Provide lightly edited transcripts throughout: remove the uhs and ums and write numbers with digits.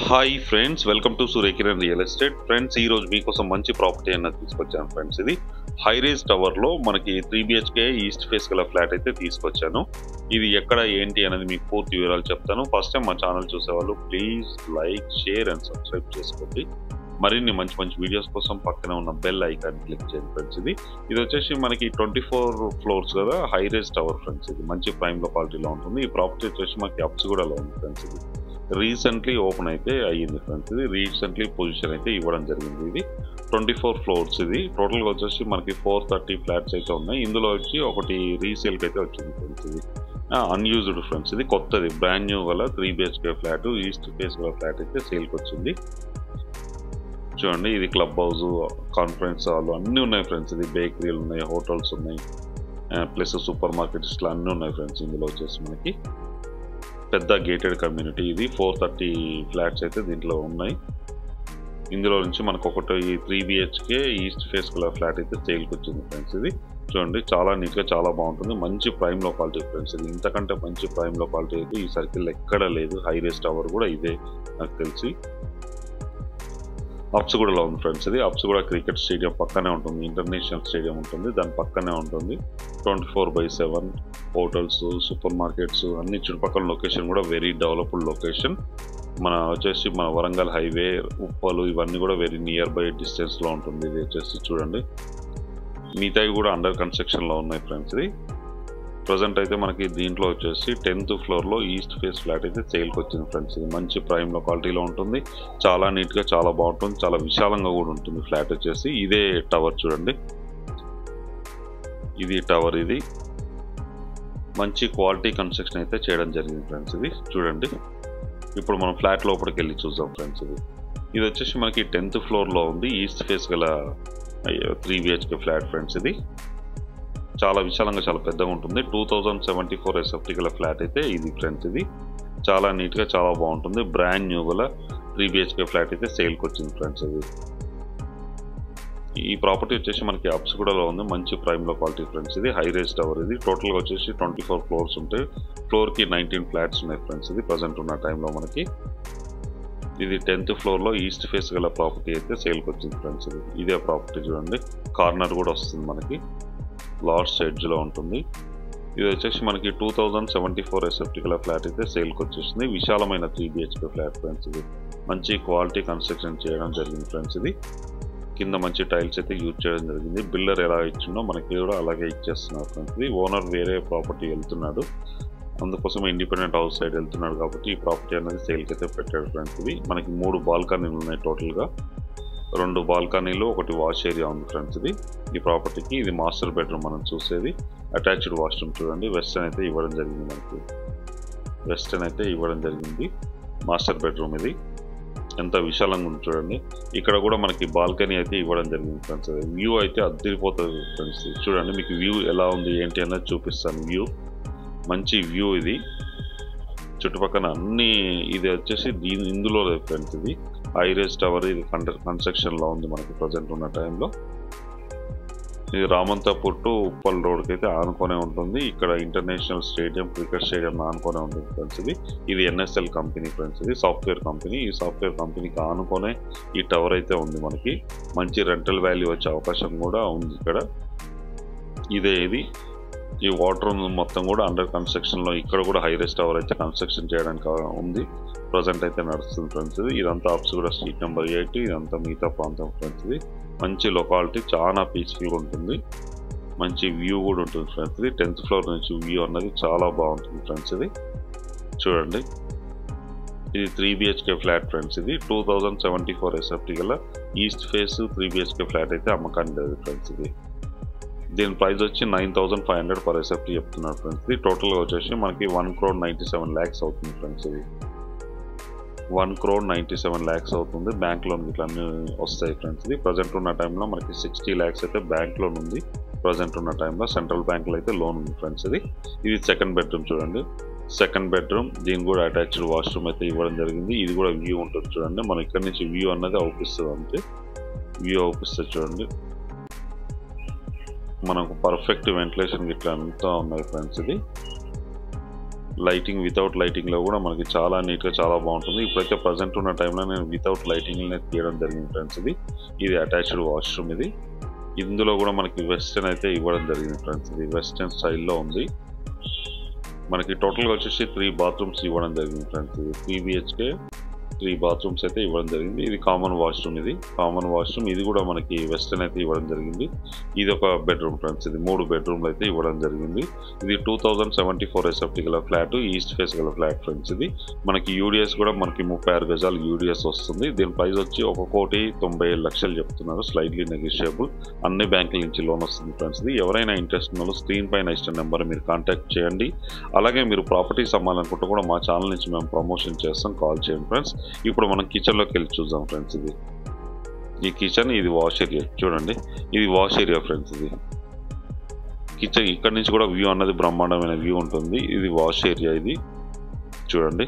Hi friends, welcome to Surya Kiran real estate. Friends, ఈ రోజు మీకోసం మంచి ప్రాపర్టీ అన్నది తీసుకొచ్చాను ఫ్రెండ్స్. ఇది హైరేజ్ టవర్లో మనకి 3 BHK ఈస్ట్ ఫేస్ గల ఫ్లాట్ అయితే తీసుకొచ్చాను. ఇది ఎక్కడ ఏంటి అనేది మీకు పూర్తి వివరాలు చెప్తాను. ఫస్ట్ టైం మా ఛానల్ చూసేవాళ్ళు please like, share and subscribe చేసుకోండి. మరిన్ని మంచి మంచి వీడియోస్ కోసం పక్కన ఉన్న బెల్ ఐకాన్ క్లిక్ చేయండి ఫ్రెండ్స్. ఇది వచ్చేసి మనకి 24 ఫ్లోర్స్ కదా హైరేజ్ టవర్ ఫ్రెండ్స్. ఇది మంచి ప్రైమ్ లొకాలిటీలో ఉంటుంది. ఈ ప్రాపర్టీ వచ్చేసి మనకి అప్స్గూడలో ఉంది ఫ్రెండ్స్. ఇది రీసెంట్లీ ఓపెన్ అయితే అయ్యింది ఫ్రెండ్స్. ఇది రీసెంట్లీ పొజిషన్ అయితే ఇవ్వడం జరిగింది. ఇది 24 ఫ్లోర్స్. ఇది టోటల్గా వచ్చేసి మనకి 430 ఫ్లాట్స్ అయితే ఉన్నాయి. ఇందులో వచ్చి ఒకటి రీసేల్కి అయితే వచ్చింది ఫ్రెండ్స్. ఇది అన్యూజ్డ్ ఫ్రెండ్స్. ఇది కొత్తది బ్రాండ్ న్యూ గల 3 BHK ఫ్లాట్, ఈస్ట్ ఫేస్ గల ఫ్లాట్ అయితే సేల్కి వచ్చింది. చూడండి, ఇది క్లబ్ హౌస్, కాన్ఫరెన్స్ హాల్ అన్నీ ఉన్నాయి ఫ్రెండ్స్. ఇది బేకరీలు ఉన్నాయి, హోటల్స్ ఉన్నాయి, ప్లస్ సూపర్ మార్కెట్స్ ఇట్లా అన్నీ ఉన్నాయి ఫ్రెండ్స్. ఇందులో వచ్చేసి మనకి పెద్ద గేటెడ్ కమ్యూనిటీ. ఇది 430 ఫ్లాట్స్ అయితే దీంట్లో ఉన్నాయి. ఇందులో నుంచి మనకు ఒకటి 3 BHK ఈస్ట్ ఫేస్ గల ఫ్లాట్ అయితే సేల్కి వచ్చింది ఫ్రెండ్స్. ఇది చూడండి, చాలా నీట్గా చాలా బాగుంటుంది. మంచి ప్రైమ్ లొకాలిటీ ఫ్రెండ్స్. ఇది ఇంతకంటే మంచి ప్రైమ్ లొకాలిటీ అయితే ఈ సర్కిల్ ఎక్కడ లేదు. హైరేజ్ టవర్ కూడా ఇదే నాకు తెలిసి. అప్స్గూడలో ఉంది ఫ్రెండ్స్. ఇది అప్స్గూడ క్రికెట్ స్టేడియం పక్కనే ఉంటుంది, ఇంటర్నేషనల్ స్టేడియం ఉంటుంది, దాని పక్కనే ఉంటుంది. 24/7 హోటల్స్, సూపర్ మార్కెట్స్ అన్ని చుట్టుపక్కల లొకేషన్ కూడా వెరీ డెవలప్డ్ లొకేషన్. మన వచ్చేసి మన వరంగల్ హైవే, ఉప్పలు ఇవన్నీ కూడా వెరీ నియర్ బై డిస్టెన్స్లో ఉంటుంది. ఇది వచ్చేసి చూడండి, మిగతావి కూడా అండర్ కన్స్ట్రక్షన్లో ఉన్నాయి ఫ్రెండ్స్. ఇది ప్రజెంట్ అయితే మనకి దీంట్లో వచ్చేసి 10th ఫ్లోర్లో ఈస్ట్ ఫేస్ ఫ్లాట్ అయితే సేల్కి వచ్చింది ఫ్రెండ్స్. ఇది మంచి ప్రైమ్ లొకాలిటీలో ఉంటుంది. చాలా నీట్గా చాలా బాగుంటుంది, చాలా విశాలంగా కూడా ఉంటుంది ఫ్లాట్ వచ్చేసి. ఇదే టవర్ చూడండి, ఇది టవర్. ఇది మంచి క్వాలిటీ కన్స్ట్రక్షన్ అయితే చేయడం జరిగింది ఫ్రెండ్స్. ఇది చూడండి, ఇప్పుడు మనం ఫ్లాట్ లోపలికి వెళ్ళి చూద్దాం ఫ్రెండ్స్. ఇది వచ్చేసి మనకి 10th ఫ్లోర్లో ఉంది, ఈస్ట్ ఫేస్ గల 3 BHK ఫ్లాట్ ఫ్రెండ్స్. ఇది చాలా విశాలంగా చాలా పెద్దగా ఉంటుంది. 2074 SFT గల ఫ్లాట్ అయితే ఇది ఫ్రెండ్స్. ఇది చాలా నీట్గా చాలా బాగుంటుంది. బ్రాండ్ న్యూ గల 3 BHK ఫ్లాట్ అయితే సేల్కి వచ్చింది ఫ్రెండ్స్. ఇది ఈ ప్రాపర్టీ వచ్చేసి మనకి అప్స్గూడలో ఉంది. మంచి ప్రైమ్ లొకాలిటీ ఫ్రెండ్స్. ఇది హైరేజ్ టవర్. ఇది టోటల్గా వచ్చేసి 24 ఫ్లోర్స్ ఉంటాయి. ఫ్లోర్కి 19 ఫ్లాట్స్ ఉన్నాయి ఫ్రెండ్స్. ఇది ప్రజెంట్ ఉన్న టైంలో మనకి. ఇది 10th ఫ్లోర్లో ఈస్ట్ ఫేస్ గల ప్రాపర్టీ అయితే సేల్కి వచ్చింది ఫ్రెండ్స్. ఇదే ప్రాపర్టీ చూడండి, కార్నర్ కూడా వస్తుంది మనకి, లాస్ట్ ఎడ్జ్లో ఉంటుంది. ఇది వచ్చేసి మనకి 2074 SFT గల ఫ్లాట్ అయితే సేల్కి వచ్చేసింది. విశాలమైన 3 BHK ఫ్లాట్ ఫ్రెండ్స్. ఇది మంచి క్వాలిటీ కన్స్ట్రక్షన్ చేయడం జరిగింది ఫ్రెండ్స్. ఇది కింద మంచి టైల్స్ అయితే యూజ్ చేయడం జరిగింది. బిల్డర్ ఎలా ఇచ్చిందో మనకి కూడా అలాగే ఇచ్చేస్తున్నారు ఫ్రెండ్స్. ఇది ఓనర్ వేరే ప్రాపర్టీ వెళ్తున్నాడు, అందుకోసం ఇండిపెండెంట్ హౌస్ సైడ్ వెళ్తున్నాడు కాబట్టి ఈ ప్రాపర్టీ అనేది సేల్కి అయితే పెట్టాడు ఫ్రెండ్స్. ఇది మనకి 3 బాల్కనీలు ఉన్నాయి టోటల్గా. 2 బాల్కనీలు, ఒకటి వాష్ ఏరియా ఉంది ఫ్రెండ్స్. ఇది ఈ ప్రాపర్టీకి. ఇది మాస్టర్ బెడ్రూమ్ మనం చూసేది. అటాచ్డ్ వాష్రూమ్ చూడండి, వెస్టర్న్ అయితే ఇవ్వడం జరిగింది మనకి. వెస్టర్న్ అయితే ఇవ్వడం జరిగింది మాస్టర్ బెడ్రూమ్. ఇది ఎంత విశాలంగా ఉంది చూడండి. ఇక్కడ కూడా మనకి బాల్కనీ అయితే ఇవ్వడం జరిగింది ఫ్రెండ్స్. వ్యూ అయితే అద్దరిపోతుంది ఫ్రెండ్స్. చూడండి, మీకు వ్యూ ఎలా ఉంది ఏంటి అన్నది చూపిస్తాను. వ్యూ మంచి వ్యూ. ఇది చుట్టుపక్కల అన్ని. ఇది వచ్చేసి ఇందులో ఫ్రెండ్స్. ఇది హైరేజ్ టవర్. ఇది కన్స్ట్రక్షన్లో ఉంది మనకి ప్రజెంట్ ఉన్న టైంలో. ఇది రామంతాపూర్ టు ఉప్పల్ రోడ్కి అయితే ఆనుకొనే ఉంటుంది. ఇక్కడ ఇంటర్నేషనల్ స్టేడియం, క్రికెట్ స్టేడియం ఆనుకొనే ఉంటుంది ఫ్రెండ్స్. ఇది NSL కంపెనీ ఫ్రెండ్స్. ఇది సాఫ్ట్వేర్ కంపెనీ. ఈ సాఫ్ట్వేర్ కంపెనీకి ఆనుకొనే ఈ టవర్ అయితే ఉంది మనకి. మంచి రెంటల్ వాల్యూ వచ్చే అవకాశం కూడా ఉంది ఇక్కడ. ఇది ఈ వాటర్ మొత్తం కూడా అండర్ కన్స్ట్రక్షన్లో. ఇక్కడ కూడా హైరేజ్ టవర్ అయితే కన్స్ట్రక్షన్ చేయడానికి ఉంది, ప్రజెంట్ అయితే నడుస్తుంది ఫ్రెండ్స్. ఇదంతా అప్స్గూడ స్ట్రీట్ నెంబర్ 8. ఇదంతా మిగతా ప్రాంతం ఫ్రెండ్స్. ఇది మంచి లొకాలిటీ, చాలా పీస్ఫుల్గా ఉంటుంది. మంచి వ్యూ కూడా ఉంటుంది ఫ్రెండ్స్. ఇది 10th ఫ్లోర్ నుంచి వ్యూ అన్నది చాలా బాగుంటుంది ఫ్రెండ్స్. ఇది చూడండి, ఇది 3 BHK ఫ్లాట్ ఫ్రెండ్స్. ఇది 2074 SFT గల ఈస్ట్ ఫేస్ 3 BHK ఫ్లాట్ అయితే అమ్మకానికి లేదు ఫ్రెండ్స్. ఇది దీని ప్రైస్ వచ్చి 9,500 per SFT చెప్తున్నారు ఫ్రెండ్స్. ఇది టోటల్గా వచ్చేసి మనకి 1,97 lakhs అవుతుంది ఫ్రెండ్స్. ఇది 1,97 lakhs అవుతుంది. బ్యాంక్ లోన్ ఇట్లా అన్నీ వస్తాయి ఫ్రెండ్స్. ఇది ప్రజెంట్ ఉన్న టైంలో మనకి 60 lakhs అయితే బ్యాంక్ లోన్ ఉంది. ప్రజెంట్ ఉన్న టైంలో సెంట్రల్ బ్యాంక్లో అయితే లోన్ ఉంది ఫ్రెండ్స్. ఇది సెకండ్ బెడ్రూమ్ చూడండి, సెకండ్ బెడ్రూమ్. దీని కూడా అటాచ్డ్ వాష్రూమ్ అయితే ఇవ్వడం జరిగింది. ఇది కూడా వ్యూ ఉంటుంది చూడండి. మనం ఇక్కడ నుంచి వ్యూ అన్నది అవుపిస్తుంది, అంటే వ్యూ అవుపిస్తుంది చూడండి. మనకు పర్ఫెక్ట్ వెంటిలేషన్ ఇట్లా అంతా ఉన్నాయి ఫ్రెండ్స్. లైటింగ్ వితౌట్ లైటింగ్లో కూడా మనకి చాలా నీట్గా చాలా బాగుంటుంది. ఇప్పుడైతే ప్రజెంట్ ఉన్న టైంలో నేను వితౌట్ లైటింగ్నే తీయడం జరిగింది ఫ్రెండ్స్. ఇది అటాచ్డ్ వాష్రూమ్. ఇందులో కూడా మనకి వెస్టర్న్ అయితే ఇవ్వడం జరిగింది ఫ్రెండ్స్. ఇది వెస్టర్న్ స్టైల్లో ఉంది. మనకి టోటల్గా వచ్చేసి 3 బాత్రూమ్స్ ఇవ్వడం జరిగింది ఫ్రెండ్స్. ఇది 3 BHK 3 బాత్రూమ్స్ అయితే ఇవ్వడం జరిగింది. ఇది కామన్ వాష్రూమ్. ఇది కూడా మనకి వెస్టర్న్ అయితే ఇవ్వడం జరిగింది. ఇది ఒక బెడ్రూమ్ ఫ్రెండ్స్. ఇది 3 బెడ్రూమ్లు అయితే ఇవ్వడం జరిగింది. ఇది 2074 SFT గల ఫ్లాట్, ఈస్ట్ ఫేస్ గల ఫ్లాట్ ఫ్రెండ్స్. ఇది మనకి యూడిఎస్ కూడా మనకి 36 గజాలు యూడిఎస్ వస్తుంది. దీని ప్రైస్ వచ్చి 1,97,00,000 చెప్తున్నారు. Slightly negotiable. అన్ని బ్యాంకుల నుంచి లోన్ వస్తుంది ఫ్రెండ్స్. ఇది ఎవరైనా ఇంట్రెస్ట్ ఉన్న స్క్రీన్ పైన ఇచ్చిన నెంబర్ మీరు కాంటాక్ట్ చేయండి. అలాగే మీరు ప్రాపర్టీస్ అమ్మాలనుకుంటే కూడా మా ఛానల్ నుంచి మేము ప్రమోషన్ చేస్తాం, కాల్ చేయండి ఫ్రెండ్స్. ఇప్పుడు మనం కిచెన్లోకి వెళ్ళి చూద్దాం ఫ్రెండ్స్. ఈ కిచెన్, ఇది వాష్ ఏరియా చూడండి. ఇది వాష్ ఏరియా ఫ్రెండ్స్. ఇది కిచెన్ ఇక్కడ నుంచి కూడా వ్యూ అన్నది బ్రహ్మాండమైన వ్యూ ఉంటుంది. ఇది వాష్ ఏరియా. ఇది చూడండి,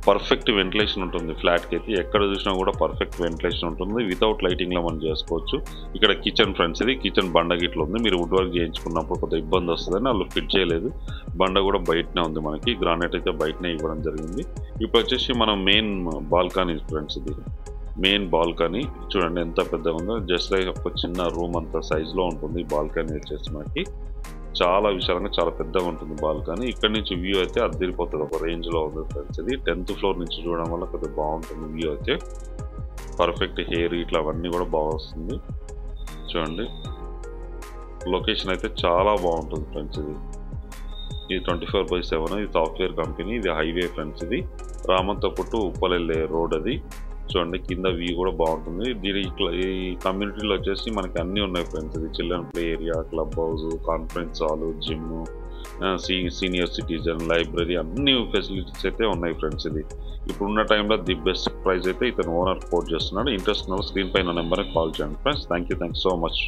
పర్ఫెక్ట్ వెంటిలేషన్ ఉంటుంది ఫ్లాట్కి అయితే. ఎక్కడ చూసినా కూడా పర్ఫెక్ట్ వెంటిలేషన్ ఉంటుంది. వితౌట్ లైటింగ్లో మనం చేసుకోవచ్చు. ఇక్కడ కిచెన్ ఫ్రెండ్స్. ఇది కిచెన్ బండ గిట్లు ఉంది. మీరు వుడ్ వర్క్ చేయించుకున్నప్పుడు కొంత ఇబ్బంది వస్తుందని వాళ్ళు ఫిట్ చేయలేదు. బండ కూడా బయటనే ఉంది. మనకి గ్రానైట్ అయితే బయటనే ఇవ్వడం జరిగింది. ఇప్పుడు వచ్చేసి మనం మెయిన్ బాల్కనీ ఫ్రెండ్స్. ఇది మెయిన్ బాల్కనీ చూడండి ఎంత పెద్దగా ఉందో. జస్ట్ లైక్ ఒక చిన్న రూమ్ అంత సైజులో ఉంటుంది బాల్కనీ వచ్చేసి. మనకి చాలా విశాలంగా చాలా పెద్దగా ఉంటుంది బాల్కనీ. ఇక్కడ నుంచి వ్యూ అయితే అద్దరిపోతుంది. ఒక రేంజ్లో ఉంది ఫ్రెండ్స్. ఇది 10th ఫ్లోర్ నుంచి చూడడం వల్ల కొద్దిగా బాగుంటుంది వ్యూ అయితే. పర్ఫెక్ట్ హెయిర్ ఇట్లా అవన్నీ కూడా బాగా వస్తుంది. చూడండి, లొకేషన్ అయితే చాలా బాగుంటుంది ఫ్రెండ్స్. ఇది 24/7. ఇది సాఫ్ట్వేర్ కంపెనీ. ఇది హైవే ఫ్రెండ్స్. ఇది రామంతపూర్ టు ఉప్పల్ వెళ్ళే రోడ్. అది చూడండి, కింద వ్యూ కూడా బాగుంటుంది. ఈ కమ్యూనిటీలో వచ్చేసి మనకి అన్నీ ఉన్నాయి ఫ్రెండ్స్. ఇది children play area, club house, conference hall, gym, senior citizen, library అన్ని ఫెసిలిటీస్ అయితే ఉన్నాయి ఫ్రెండ్స్. ఇది ఇప్పుడున్న టైంలో ది బెస్ట్ ప్రైస్ అయితే ఇతను ఓనర్ కోట్ చేస్తున్నాడు. ఇంట్రెస్ట్ ఉన్న స్క్రీన్ పైన నెంబర్కి కాల్ చేయండి friends. Thank you so much.